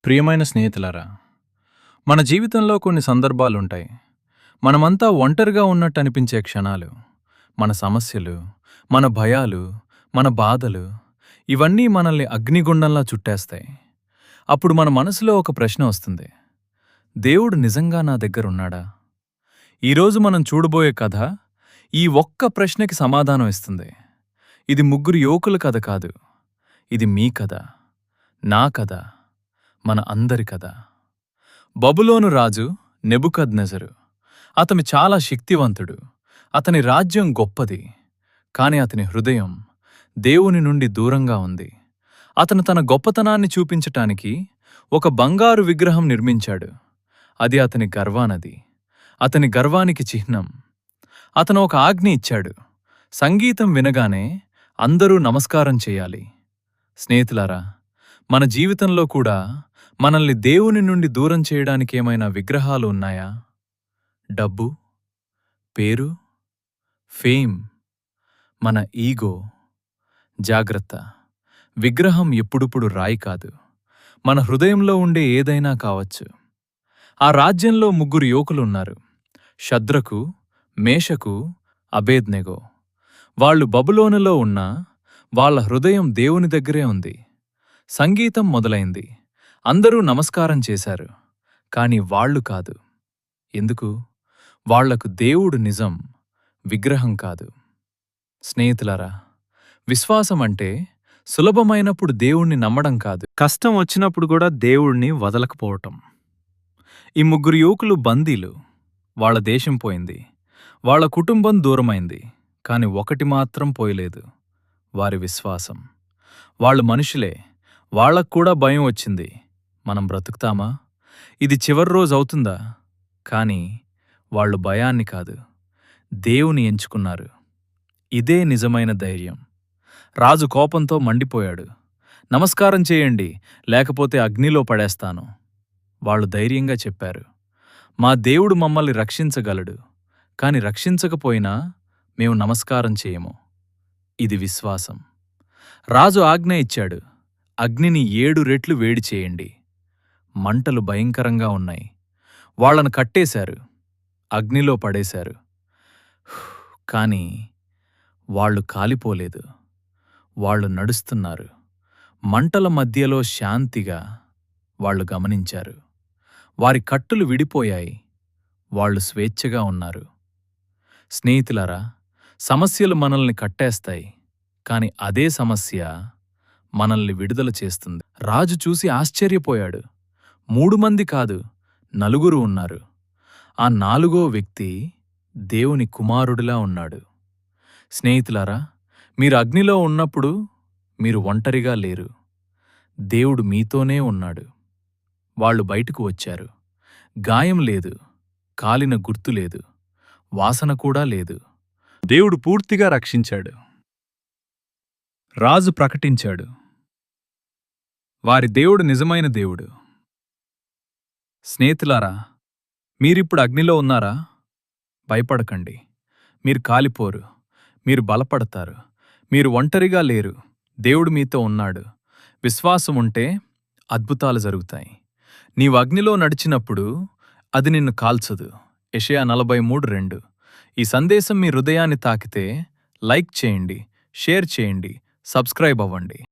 ప్రియమైన స్నేహితులారా, మన జీవితంలో కొన్ని సందర్భాలుంటాయి. మనమంతా ఒంటరిగా ఉన్నట్టు అనిపించే క్షణాలు. మన సమస్యలు, మన భయాలు, మన బాధలు ఇవన్నీ మనల్ని అగ్నిగుండంలా చుట్టేస్తాయి. అప్పుడు మన మనసులో ఒక ప్రశ్న వస్తుంది. దేవుడు నిజంగా నా దగ్గరున్నాడా? ఈరోజు మనం చూడబోయే కథ ఈ ఒక్క ప్రశ్నకి సమాధానం ఇస్తుంది. ఇది ముగ్గురు యువకుల కథ కాదు. ఇది మీ కథ, నా కథ, మన అందరి కథ. బబులోను రాజు నెబుకద్నెజరు. అతను చాలా శక్తివంతుడు. అతని రాజ్యం గొప్పది. కాని అతని హృదయం దేవుని నుండి దూరంగా ఉంది. అతను తన గొప్పతనాన్ని చూపించటానికి ఒక బంగారు విగ్రహం నిర్మించాడు. అది అతని గర్వానది, అతని గర్వానికి చిహ్నం. అతను ఒక ఆజ్ఞ ఇచ్చాడు. సంగీతం వినగానే అందరూ నమస్కారం చేయాలి. స్నేహితులారా, మన జీవితంలో కూడా మనల్ని దేవుని నుండి దూరం చేయడానికేమైనా విగ్రహాలు ఉన్నాయా? డబ్బు, పేరు, ఫేమ్, మన ఈగో. జాగ్రత్త, విగ్రహం ఎప్పుడుప్పుడు రాయి కాదు, మన హృదయంలో ఉండే ఏదైనా కావచ్చు. ఆ రాజ్యంలో ముగ్గురు యువకులున్నారు, షద్రకు, మేషకు, అబేద్నెగో. వాళ్ళు బబులోనులో ఉన్నా వాళ్ళ హృదయం దేవుని దగ్గరే ఉంది. సంగీతం మొదలైంది. అందరూ నమస్కారం చేశారు. కాని వాళ్ళు కాదు. ఎందుకు? వాళ్లకు దేవుడు నిజం, విగ్రహం కాదు. స్నేహితులారా, విశ్వాసం అంటే సులభమైనప్పుడు దేవుణ్ణి నమ్మడం కాదు, కష్టం వచ్చినప్పుడు కూడా దేవుణ్ణి వదలకపోవటం. ఈ ముగ్గురు యువకులు బందీలు. వాళ్ళ దేశం పోయింది, వాళ్ళ కుటుంబం దూరమైంది. కాని ఒకటి మాత్రం పోయలేదు, వారి విశ్వాసం. వాళ్ళు మనుషులే, వాళ్లక్కూడా భయం వచ్చింది. మనం బ్రతుకుతామా? ఇది చివరి రోజు అవుతుందా? కాని వాళ్ళు భయాన్ని కాదు, దేవుని ఎంచుకున్నారు. ఇదే నిజమైన ధైర్యం. రాజు కోపంతో మండిపోయాడు. నమస్కారం చేయండి, లేకపోతే అగ్నిలో పడేస్తాను. వాళ్ళు ధైర్యంగా చెప్పారు, మా దేవుడు మమ్మల్ని రక్షించగలడు, కాని రక్షించకపోయినా మేము నమస్కారం చేయము. ఇది విశ్వాసం. రాజు ఆజ్ఞ ఇచ్చాడు, అగ్నిని 7 రెట్లు వేడి చేయండి. మంటలు భయంకరంగా ఉన్నాయి. వాళ్లను కట్టేశారు, అగ్నిలో పడేశారు. కాని వాళ్ళు కాలిపోలేదు. వాళ్ళు నడుస్తున్నారు. మంటల మధ్యలో శాంతిగా. వాళ్ళు గమనించారు, వారి కట్టులు విడిపోయాయి. వాళ్ళు స్వేచ్ఛగా ఉన్నారు. స్నేహితులారా, సమస్యలు మనల్ని కట్టేస్తాయి, కాని అదే సమస్య మనల్ని విడుదల చేస్తుంది. రాజు చూసి ఆశ్చర్యపోయాడు. 3 మంది కాదు, 4 ఉన్నారు. ఆ 4వ వ్యక్తి దేవుని కుమారుడిలా ఉన్నాడు. స్నేహితులారా, మీరు అగ్నిలో ఉన్నప్పుడు మీరు ఒంటరిగా లేరు. దేవుడు మీతోనే ఉన్నాడు. వాళ్ళు బయటకు వచ్చారు. గాయం లేదు, కాలిన గుర్తు లేదు, వాసన కూడా లేదు. దేవుడు పూర్తిగా రక్షించాడు. రాజు ప్రకటించాడు, వారి దేవుడు నిజమైన దేవుడు. స్నేహితులారా, మీరిప్పుడు అగ్నిలో ఉన్నారా? భయపడకండి. మీరు కాలిపోరు, మీరు బలపడతారు. మీరు ఒంటరిగా లేరు, దేవుడు మీతో ఉన్నాడు. విశ్వాసం ఉంటే అద్భుతాలు జరుగుతాయి. నీవు అగ్నిలో నడిచినప్పుడు అది నిన్ను కాల్చదు. యెషయా 43:2. ఈ సందేశం మీ హృదయాన్ని తాకితే లైక్ చేయండి, షేర్ చేయండి, సబ్స్క్రైబ్ అవ్వండి.